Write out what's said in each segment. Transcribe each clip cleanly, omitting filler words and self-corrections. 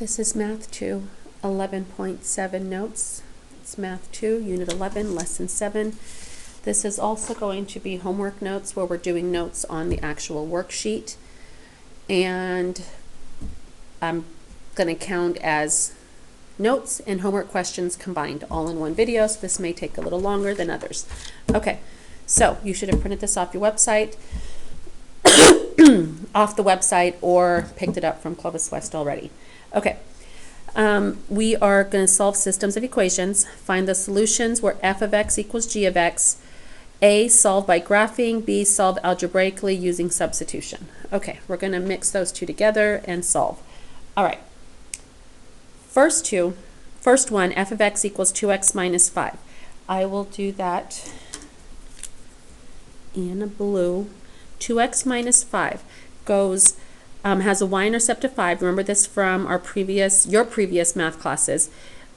This is Math 2, 11.7 notes. It's Math 2, Unit 11, Lesson 7. This is also going to be homework notes where we're doing notes on the actual worksheet. And I'm going to count as notes and homework questions combined all in one video, so this may take a little longer than others. Okay, so you should have printed this off your website, off the website, or picked it up from Clovis West already. Okay, we are going to solve systems of equations, find the solutions where f of x equals g of x. A, solve by graphing. B, solve algebraically using substitution. Okay, we're going to mix those two together and solve. All right, first one, f of x equals 2x minus 5. I will do that in a blue. 2x minus 5 goes has a y-intercept of 5. Remember this from our your previous math classes.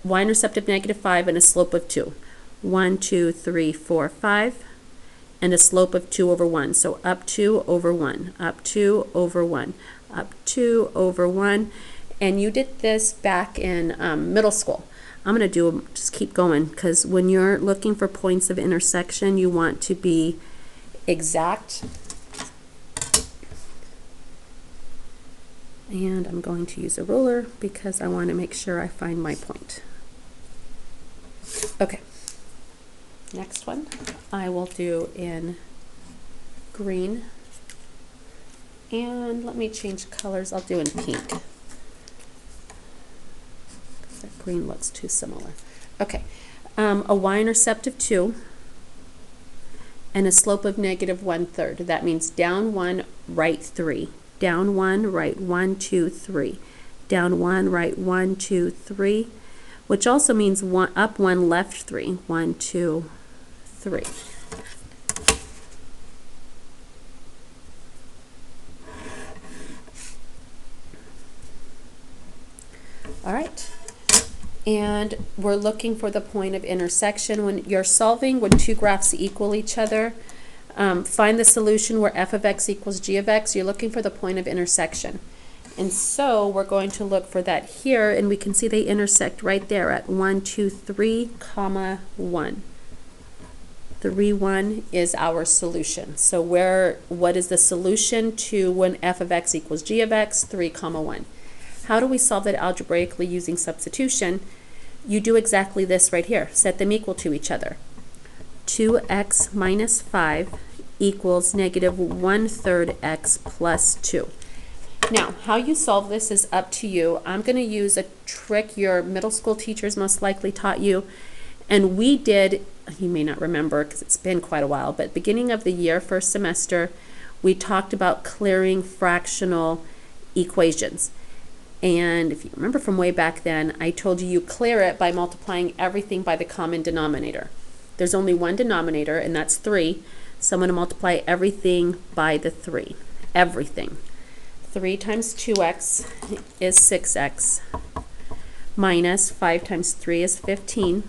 Y-intercept of negative 5 and a slope of 2. 1, 2, 3, 4, 5. And a slope of 2 over 1. So up 2 over 1. Up 2 over 1. Up 2 over 1. And you did this back in middle school. I'm going to just keep going, because when you're looking for points of intersection, you want to be exact. And I'm going to use a ruler because I want to make sure I find my point. Okay. Next one I will do in green. And let me change colors. I'll do in pink. That green looks too similar. Okay. A y-intercept of 2 and a slope of negative 1/3. That means down 1, right 3. Down 1, right 1, 2, 3. Down 1, right 1, 2, 3. Which also means up 1, left 3. 1, 2, 3. All right. And we're looking for the point of intersection. When you're solving when two graphs equal each other, find the solution where f of x equals g of x. You're looking for the point of intersection. And so we're going to look for that here, and we can see they intersect right there at 1, 2, 3, comma 1. 3, 1 is our solution. So what is the solution to when f of x equals g of x? 3, comma 1. How do we solve that algebraically using substitution? You do exactly this right here. Set them equal to each other. 2x minus 5 equals negative 1/3 x plus 2. Now, how you solve this is up to you. I'm going to use a trick your middle school teachers most likely taught you. And we did, you may not remember because it's been quite a while, but beginning of the year, first semester, we talked about clearing fractional equations. And if you remember from way back then, I told you clear it by multiplying everything by the common denominator. There's only one denominator, and that's 3. So I'm going to multiply everything by the 3. Everything. 3 times 2x is 6x. Minus 5 times 3 is 15.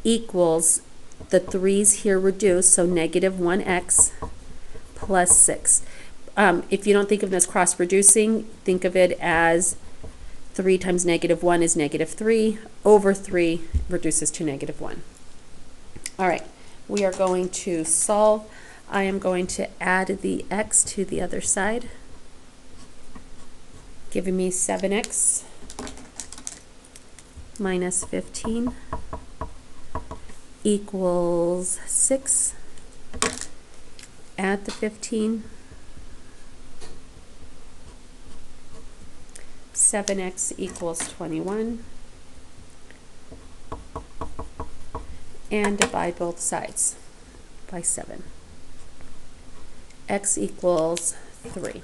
Equals, the 3's here reduced, so negative 1x plus 6. If you don't think of it as cross-reducing, think of it as 3 times negative 1 is negative 3. Over 3 reduces to negative 1. All right, we are going to solve. I am going to add the x to the other side, giving me 7x minus 15 equals 6. Add the 15. 7x equals 21. And divide both sides by 7. X equals 3.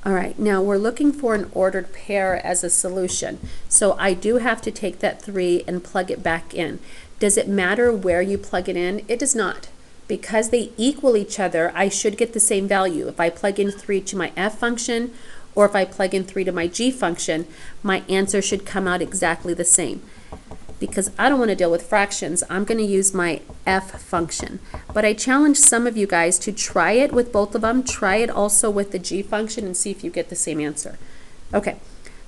All right, now we're looking for an ordered pair as a solution. So I do have to take that 3 and plug it back in. Does it matter where you plug it in? It does not. Because they equal each other, I should get the same value. If I plug in 3 to my f function, or if I plug in 3 to my g function, my answer should come out exactly the same. Because I don't want to deal with fractions, I'm going to use my f function. But I challenge some of you guys to try it with both of them. Try it also with the g function and see if you get the same answer. Okay,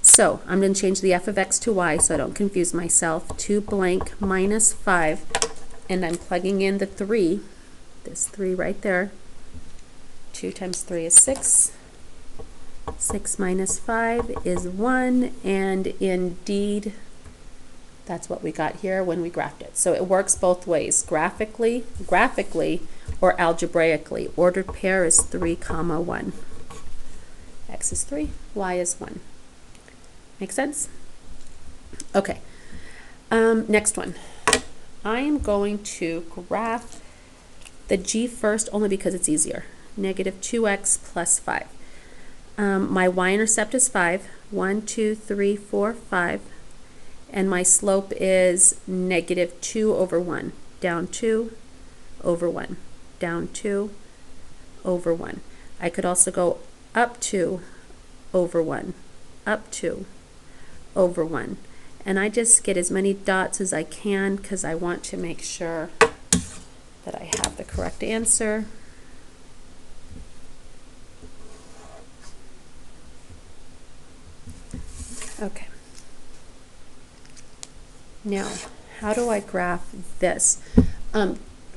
so I'm going to change the f of x to y so I don't confuse myself. 2 blank minus 5, and I'm plugging in the 3, this 3 right there. 2 times 3 is 6. 6 minus 5 is 1, and indeed, that's what we got here when we graphed it. So it works both ways, graphically, or algebraically. Ordered pair is 3, 1. X is 3, y is 1. Make sense? Okay. Next one. I am going to graph the g first only because it's easier. Negative 2x plus 5. My y-intercept is 5. 1, 2, 3, 4, 5. And my slope is negative 2 over 1. Down 2 over 1. Down 2 over 1. I could also go up 2 over 1. Up 2 over 1. And I just get as many dots as I can because I want to make sure that I have the correct answer. Okay. Now, how do I graph this?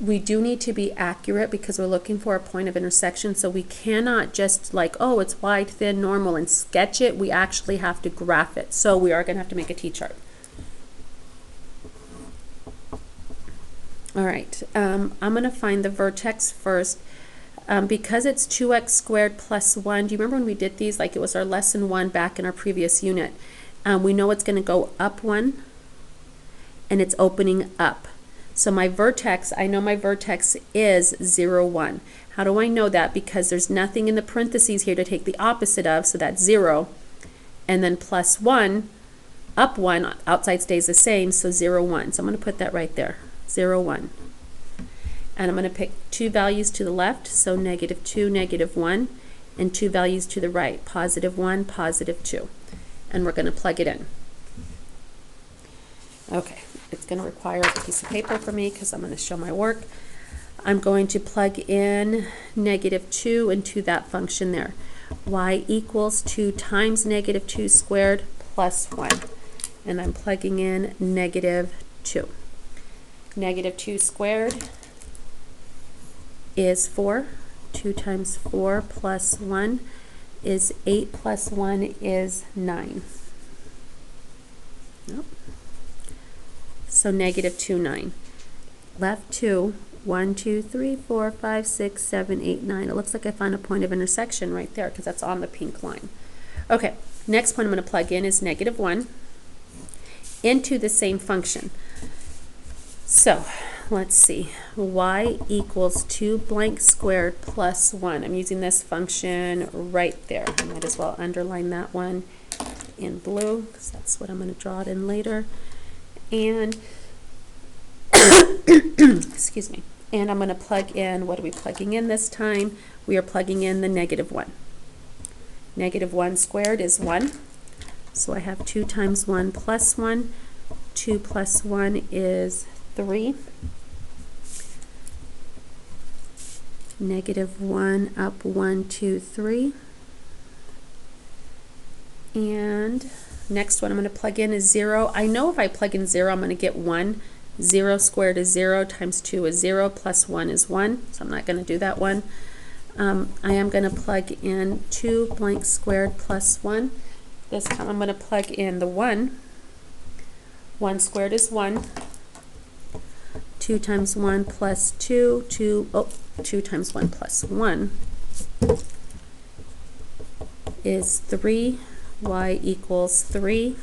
We do need to be accurate because we're looking for a point of intersection, so we cannot just like, oh, it's wide, thin, normal, and sketch it. We actually have to graph it. So we are going to have to make a t-chart. All right, I'm going to find the vertex first. Because it's 2x squared plus 1, do you remember when we did these? Like it was our lesson 1 back in our previous unit. We know it's going to go up 1, and it's opening up. So my vertex, I know my vertex is 0, 1. How do I know that? Because there's nothing in the parentheses here to take the opposite of, so that's 0. And then plus 1, up 1, outside stays the same, so 0, 1. So I'm going to put that right there, 0, 1. And I'm going to pick 2 values to the left, so negative 2, negative 1, and 2 values to the right, positive 1, positive 2. And we're going to plug it in. Okay. It's going to require a piece of paper for me because I'm going to show my work. I'm going to plug in negative 2 into that function there. Y equals 2 times negative 2 squared plus 1. And I'm plugging in negative 2. Negative 2 squared is 4. 2 times 4 plus 1 is 8 plus 1 is 9. Nope. So negative 2, 9. Left 2, 1, 2, 3, 4, 5, 6, 7, 8, 9. It looks like I found a point of intersection right there because that's on the pink line. Okay, next point I'm going to plug in is negative 1 into the same function. So let's see. Y equals 2 blank squared plus 1. I'm using this function right there. I might as well underline that one in blue because that's what I'm going to draw it in later. And excuse me, and I'm going to plug in, what are we plugging in this time? We are plugging in the negative 1. Negative 1 squared is 1. So I have 2 times 1 plus 1. 2 plus 1 is 3. Negative 1 up 1, 2, 3. And next one I'm going to plug in is 0. I know if I plug in 0, I'm going to get 1. 0 squared is 0 times 2 is 0 plus 1 is 1. So I'm not going to do that one. I am going to plug in 2 blank squared plus 1. This time I'm going to plug in the 1. 1 squared is 1. 2 times 1 plus 2. 2 times 1 plus 1 is 3. Y equals 3.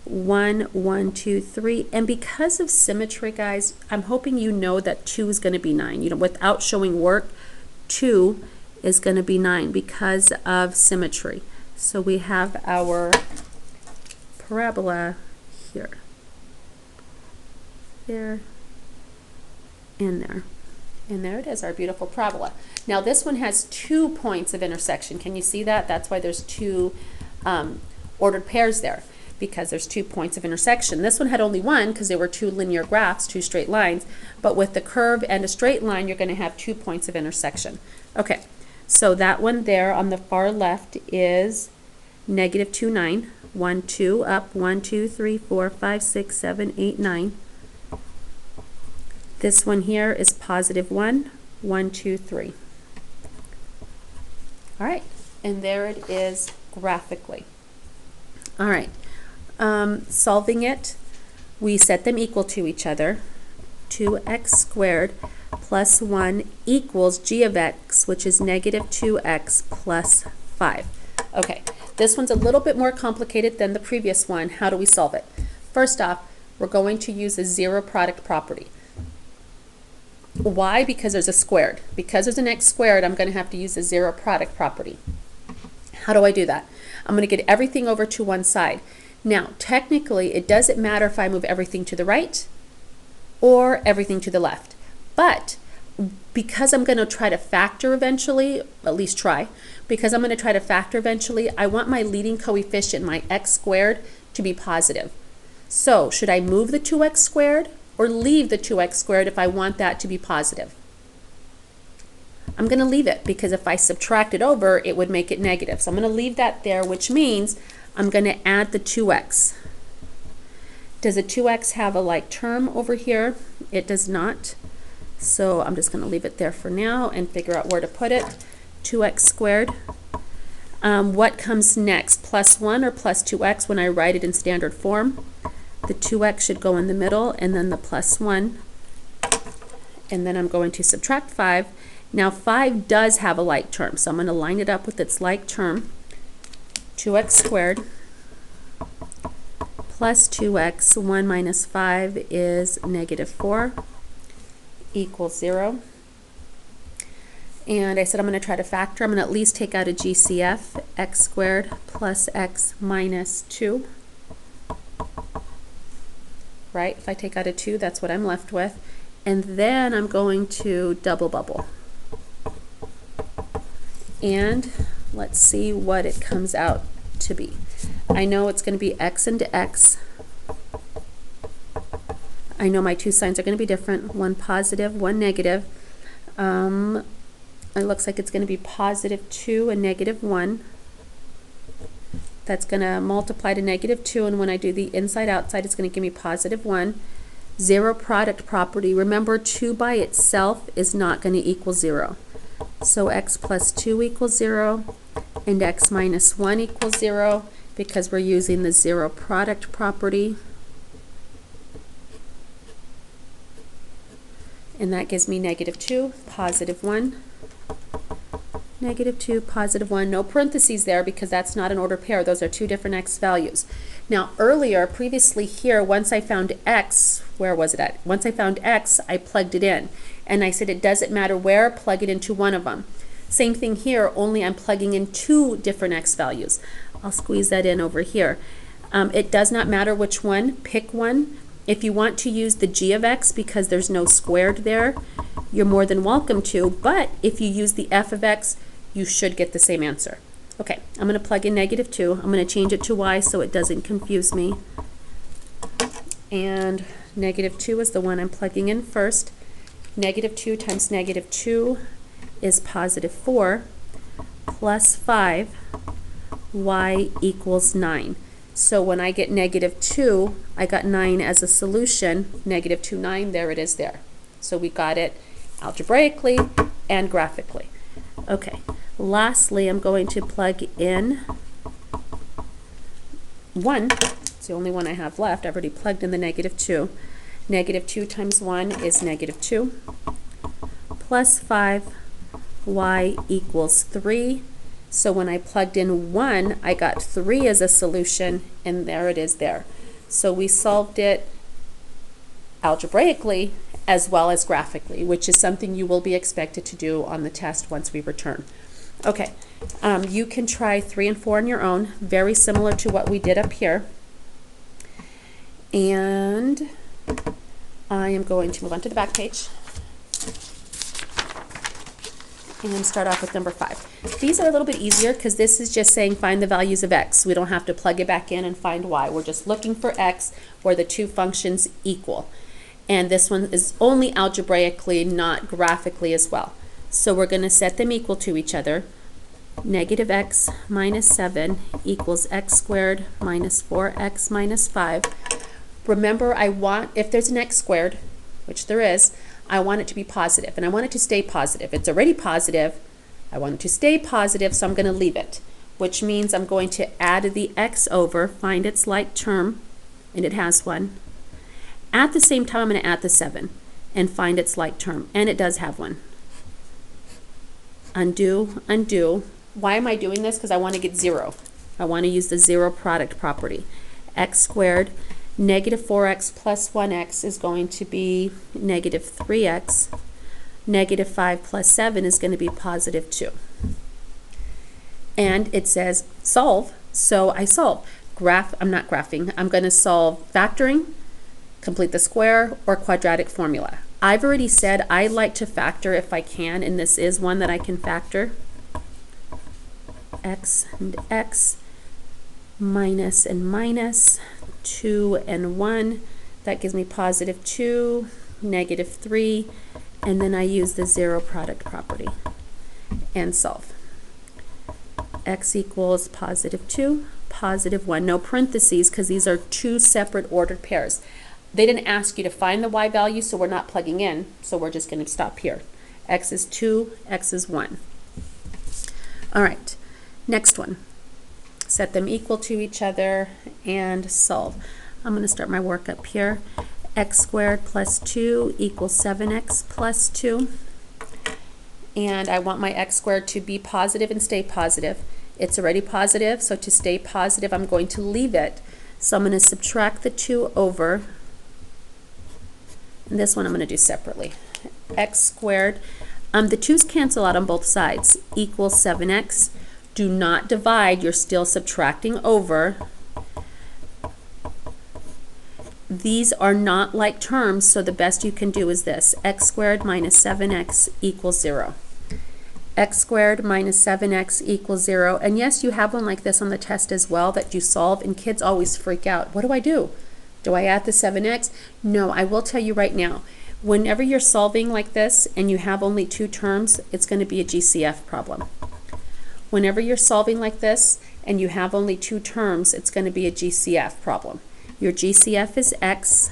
1, 1, 2, 3. And because of symmetry, guys, I'm hoping you know that 2 is going to be 9. You know, without showing work, 2 is going to be 9 because of symmetry. So we have our parabola here. There. And there. And there it is, our beautiful parabola. Now this one has 2 points of intersection. Can you see that? That's why there's 2 ordered pairs there, because there's 2 points of intersection. This one had only 1 because there were 2 linear graphs, 2 straight lines. But with the curve and a straight line, you're going to have 2 points of intersection. Okay, so that one there on the far left is negative 2, 9. 1, 2, up, 1, 2, 3, 4, 5, 6, 7, 8, 9. This one here is positive 1, 1, 2, 3. All right, and there it is graphically. All right, solving it, we set them equal to each other. 2x squared plus 1 equals g of x, which is negative 2x plus 5. Okay, this one's a little bit more complicated than the previous one. How do we solve it? First off, we're going to use a zero product property. Why? Because there's a squared. Because there's an x squared, I'm going to have to use a zero product property. How do I do that? I'm going to get everything over to one side. Now, technically, it doesn't matter if I move everything to the right or everything to the left. But because I'm going to try to factor eventually, at least try, because I'm going to try to factor eventually, I want my leading coefficient, my x squared, to be positive. So, should I move the 2x squared or leave the 2x squared if I want that to be positive? I'm going to leave it because if I subtract it over, it would make it negative. So I'm going to leave that there, which means I'm going to add the 2x. Does a 2x have a like term over here? It does not. So I'm just going to leave it there for now and figure out where to put it. 2x squared. What comes next? Plus 1 or plus 2x when I write it in standard form? The 2x should go in the middle and then the plus 1. And then I'm going to subtract 5. Now 5 does have a like term, so I'm going to line it up with its like term. 2x squared plus 2x, 1 minus 5 is negative 4, equals 0. And I said I'm going to try to factor. I'm going to at least take out a GCF, x squared plus x minus 2. Right? If I take out a 2, that's what I'm left with. And then I'm going to double bubble. And let's see what it comes out to be. I know it's going to be x into x. I know my two signs are going to be different. One positive, one negative. It looks like it's going to be positive 2 and negative 1. That's going to multiply to negative 2, and when I do the inside-outside, it's going to give me positive 1. Zero product property. Remember, 2 by itself is not going to equal 0. So x plus 2 equals 0, and x minus 1 equals 0, because we're using the zero product property. And that gives me negative 2, positive 1. Negative 2, positive 1, no parentheses there because that's not an ordered pair. Those are two different x values. Now earlier, previously here, once I found x, where was it at? Once I found x, I plugged it in. And I said it doesn't matter where, plug it into one of them. Same thing here, only I'm plugging in two different x values. I'll squeeze that in over here. It does not matter which one, pick one. If you want to use the g of x because there's no squared there, you're more than welcome to, but if you use the f of x, you should get the same answer. Okay, I'm going to plug in negative 2. I'm going to change it to y so it doesn't confuse me. And negative 2 is the one I'm plugging in first. Negative 2 times negative 2 is positive 4 plus 5, y equals 9. So when I get negative 2, I got 9 as a solution. Negative 2, 9, there it is there. So we got it algebraically and graphically. Okay, lastly, I'm going to plug in 1. It's the only one I have left. I've already plugged in the negative 2. Negative 2 times 1 is negative 2 plus 5, y equals 3. So when I plugged in 1, I got 3 as a solution, and there it is there. So we solved it algebraically as well as graphically, which is something you will be expected to do on the test once we return. Okay, you can try 3 and 4 on your own, very similar to what we did up here. And I am going to move on to the back page and start off with number 5. These are a little bit easier because this is just saying find the values of x. We don't have to plug it back in and find y. We're just looking for x where the two functions equal. And this one is only algebraically, not graphically as well. So we're going to set them equal to each other. negative x minus 7 equals x squared minus 4x minus 5. Remember, I want, if there's an x squared, which there is, I want it to be positive, and I want it to stay positive. It's already positive. I want it to stay positive, so I'm going to leave it, which means I'm going to add the x over, find its like term, and it has one. At the same time, I'm going to add the 7 and find its like term, and it does have one. Undo, undo. Why am I doing this? Because I want to get 0. I want to use the 0 product property. X squared, negative 4x plus 1x is going to be negative 3x. Negative 5 plus 7 is going to be positive 2. And it says solve, so I solve. I'm not graphing. I'm going to solve factoring, complete the square, or quadratic formula. I've already said I like to factor if I can, and this is one that I can factor. X and x, minus and minus, 2 and 1. That gives me positive 2, negative 3, and then I use the 0 product property and solve. X equals positive 2, positive 1. No parentheses because these are two separate ordered pairs. They didn't ask you to find the y value, so we're not plugging in, so we're just going to stop here. X is 2, x is 1. All right, next one. Set them equal to each other and solve. I'm going to start my work up here. X squared plus 2 equals 7x plus 2. And I want my x squared to be positive and stay positive. It's already positive, so to stay positive, I'm going to leave it. So I'm going to subtract the 2 over. And this one I'm going to do separately. X squared, the 2's cancel out on both sides, equals 7x. Do not divide, you're still subtracting over. These are not like terms, so the best you can do is this. X squared minus 7x equals 0. X squared minus 7x equals 0. And yes, you have one like this on the test as well that you solve, and kids always freak out. What do I do? Do I add the 7x? No, I will tell you right now. Whenever you're solving like this and you have only 2 terms, it's going to be a GCF problem. Whenever you're solving like this and you have only 2 terms, it's going to be a GCF problem. Your GCF is x.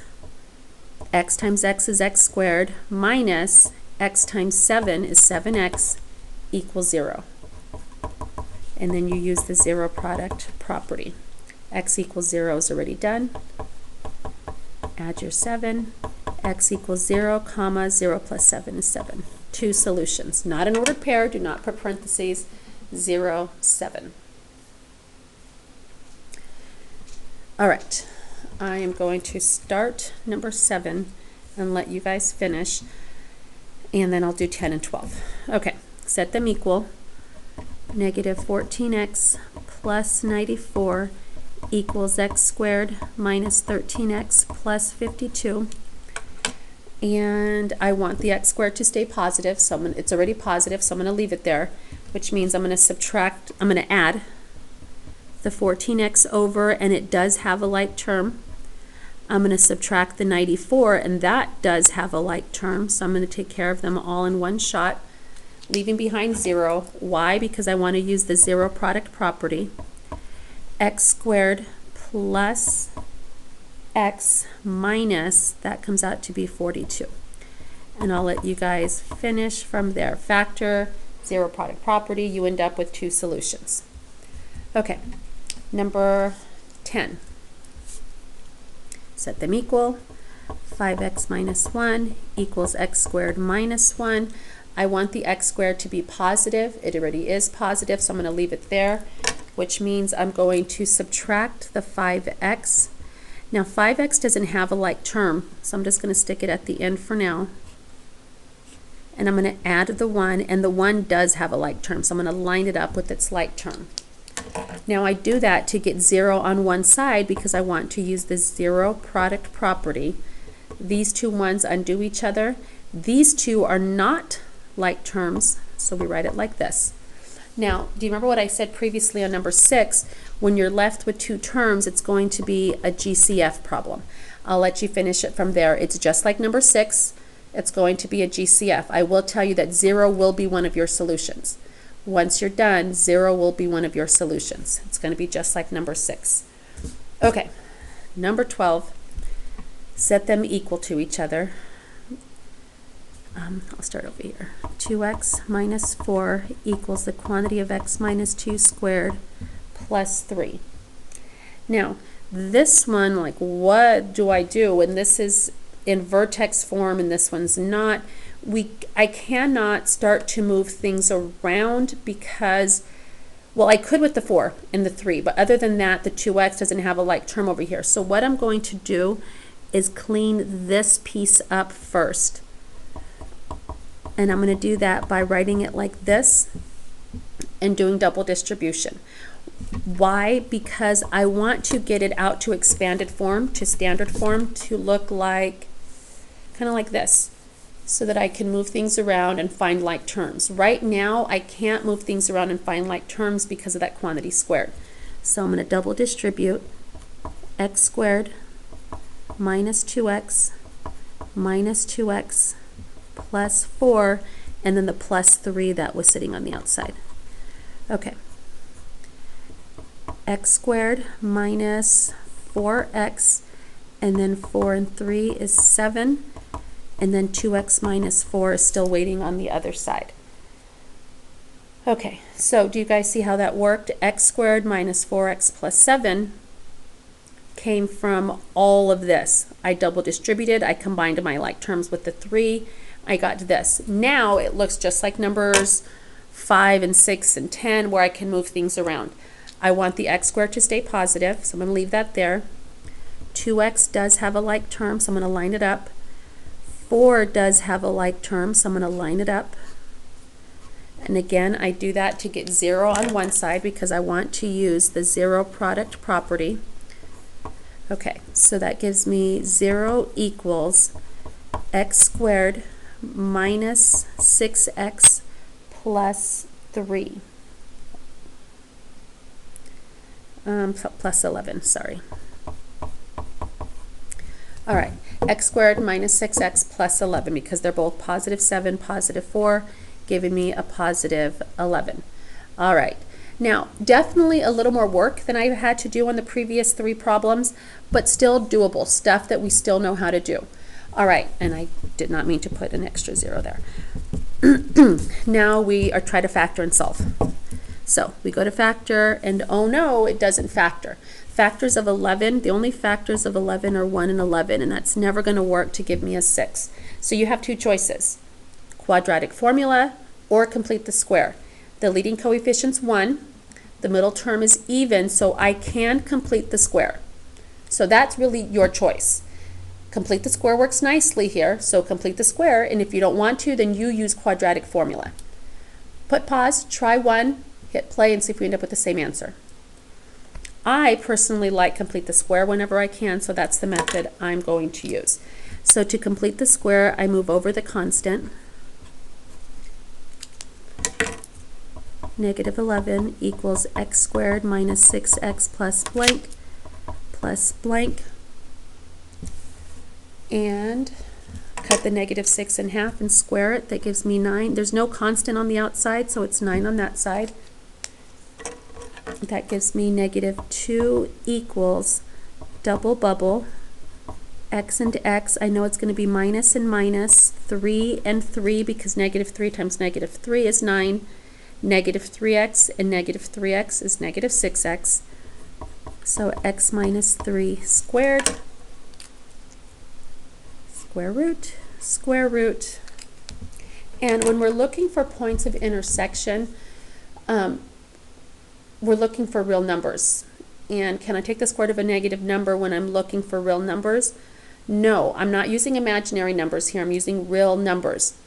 X times x is x squared minus x times 7 is 7x equals 0. And then you use the 0 product property. X equals 0 is already done. Add your 7. X equals 0, comma, 0 plus 7 is 7. 2 solutions. Not an ordered pair. Do not put parentheses. 0, 7. All right. I am going to start number 7 and let you guys finish, and then I'll do 10 and 12. Okay, set them equal. Negative 14x plus 94 equals x squared minus 13x plus 52. And I want the x squared to stay positive, so it's already positive, so I'm going to leave it there, which means I'm going to add the 14x over, and it does have a like term. I'm going to subtract the 94, and that does have a like term, so I'm going to take care of them all in one shot, leaving behind 0. Why? Because I want to use the 0 product property. X squared plus x minus, that comes out to be 42. And I'll let you guys finish from there. Factor, 0 product property, you end up with 2 solutions. Okay, number 10. Set them equal. 5x minus 1 equals x squared minus 1. I want the x squared to be positive. It already is positive, so I'm going to leave it there, which means I'm going to subtract the 5x. Now 5x doesn't have a like term, so I'm just going to stick it at the end for now. And I'm going to add the 1, and the 1 does have a like term, so I'm going to line it up with its like term. Now I do that to get 0 on one side because I want to use the 0 product property. These 2 ones undo each other. These 2 are not like terms, so we write it like this. Now, do you remember what I said previously on number 6? When you're left with 2 terms, it's going to be a GCF problem. I'll let you finish it from there. It's just like number 6. It's going to be a GCF. I will tell you that 0 will be one of your solutions. Once you're done, 0 will be one of your solutions. It's going to be just like number 6. Okay, number 12, set them equal to each other. I'll start over here. 2x minus 4 equals the quantity of x minus 2 squared plus 3. Now, this one, like, what do I do? And this is in vertex form and this one's not. I cannot start to move things around because, well, I could with the 4 and the 3, but other than that, the 2x doesn't have a like term over here. So what I'm going to do is clean this piece up first. And I'm going to do that by writing it like this and doing double distribution. Why? Because I want to get it out to expanded form, to standard form, to look like, kind of like this, so that I can move things around and find like terms. Right now, I can't move things around and find like terms because of that quantity squared. So I'm going to double distribute x squared minus 2x minus 2x plus 4, and then the plus 3 that was sitting on the outside. Okay. X squared minus 4x, and then 4 and 3 is 7, and then 2x minus 4 is still waiting on the other side. Okay, so do you guys see how that worked? X squared minus 4x plus 7 came from all of this. I double distributed, I combined my like terms with the 3, I got this. Now it looks just like numbers 5 and 6 and 10 where I can move things around. I want the x squared to stay positive, so I'm going to leave that there. 2x does have a like term, so I'm going to line it up. 4 does have a like term, so I'm going to line it up. And again, I do that to get 0 on one side because I want to use the 0 product property. Okay, so that gives me 0 equals x squared minus 6x plus 3. Plus 11, sorry. All right, x squared minus 6x plus 11, because they're both positive 7, positive 4, giving me a positive 11. All right, now definitely a little more work than I had to do on the previous 3 problems, but still doable, stuff that we still know how to do. All right, and I did not mean to put an extra 0 there. Now we are trying to factor and solve. So we go to factor, and oh no, it doesn't factor. Factors of 11, the only factors of 11 are 1 and 11, and that's never going to work to give me a 6. So you have 2 choices, quadratic formula or complete the square. The leading coefficient's 1, the middle term is even, so I can complete the square. So that's really your choice. Complete the square works nicely here, so complete the square, and if you don't want to, then you use quadratic formula. Put pause, try one, hit play, and see if we end up with the same answer. I personally like complete the square whenever I can, so that's the method I'm going to use. So to complete the square, I move over the constant. Negative 11 equals x squared minus 6x plus blank, and cut the negative 6 in half and square it. That gives me 9. There's no constant on the outside, so it's 9 on that side. That gives me negative 2 equals double bubble, x into x. I know it's going to be minus and minus, 3 and 3, because negative 3 times negative 3 is 9. Negative 3x and negative 3x is negative 6x. So x minus 3 squared, square root. And when we're looking for points of intersection, we're looking for real numbers. And can I take the square root of a negative number when I'm looking for real numbers? No, I'm not using imaginary numbers here. I'm using real numbers.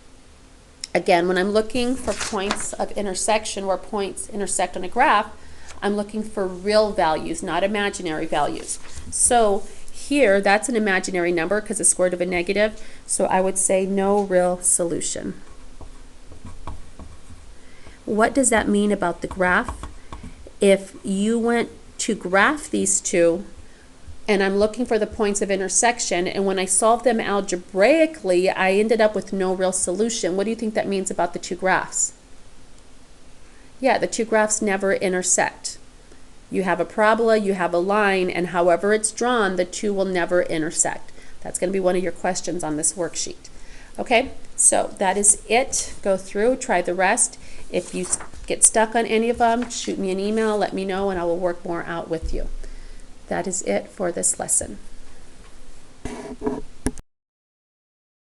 Again, when I'm looking for points of intersection where points intersect on a graph, I'm looking for real values, not imaginary values. So here, that's an imaginary number because it's square root of a negative, so I would say no real solution. What does that mean about the graph? If you went to graph these two, and I'm looking for the points of intersection, and when I solved them algebraically, I ended up with no real solution. What do you think that means about the two graphs? Yeah, the two graphs never intersect. You have a parabola, you have a line, and however it's drawn, the two will never intersect. That's going to be one of your questions on this worksheet. Okay, so that is it. Go through, try the rest. If you get stuck on any of them, shoot me an email, let me know, and I will work more out with you. That is it for this lesson.